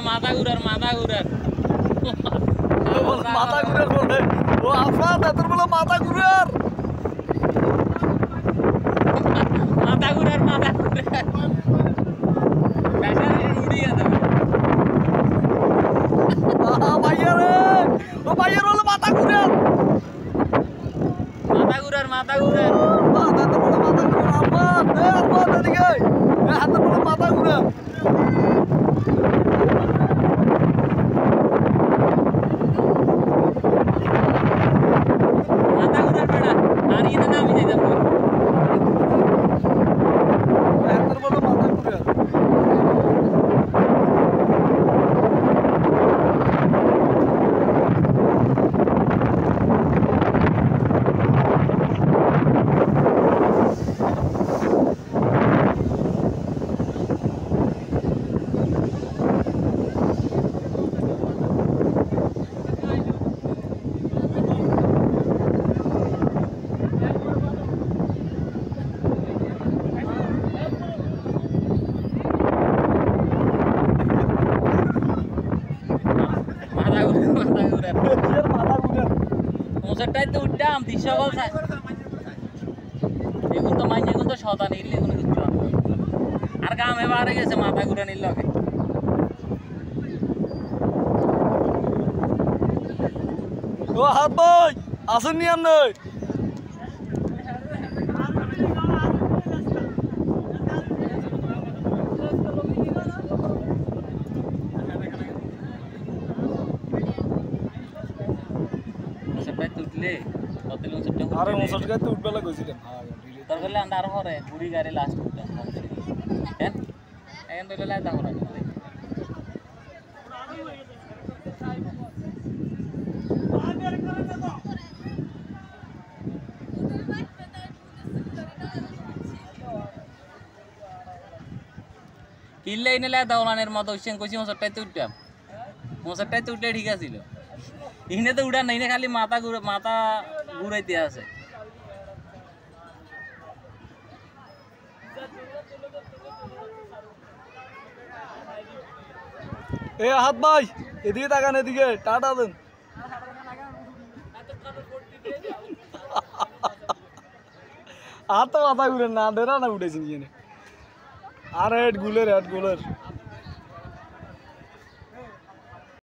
মাথা ঘুরার মাথা ঘুরার মাথা ঘুরার বলে ও আফরাদ এত বলে মাথা ঘুরার মাথা ঘুরার মাথা ঘুরার বেচারা উড়ে গেছে ভাইয়া রে ও ভাইয়ার বলে মাথা ঘুরার মাথা ঘুরার মাথা ঘুরার মাথা তো বলে মাথা ঘুরার আফরাদ এদিকে হাতে বলে মাথা ঘুরার মাথা ঘুরার বেড়া আর ইতে নামি যাইতাম হাতের বলে মাথা ঘুরার মাথা ঘুরার মাথা ঘুরার মাথা ঘুরার মোসারটাই তো উঠতাম সকল এগুলো তো মাইন এগুলো তো শতান ইল্লে এগুলো কিছু আর গামে বাড়ে গেছে মাথা ঘুরে নিল লগে ও হাত ভাই আসেন নি আপনি মোসারটাই তো উঠলে কতলে মোসারটা আরে মোসার গায়ে তো উঠবেলা কইছিলাম তোর বললে আন্দার হরে বুড়ি গাড়ি লাস্ট উঠতাম কেন এখন তো লাই দাও না কিল্লে এনে লাই দাওলানের মতো হইছেন কইছি মোসারটাই তো উঠতাম মোসারটাই তো উঠলে ঠিক আছিল ইনে তো উড়া নাই না খালি মাথা ঘুরাইতে আছে এ হাত ভাই এদিকে তাকান এদিকে টাটা দেন হাত তো মাথা ঘুরে না দেরা না উঠেছি আর হেড গুলের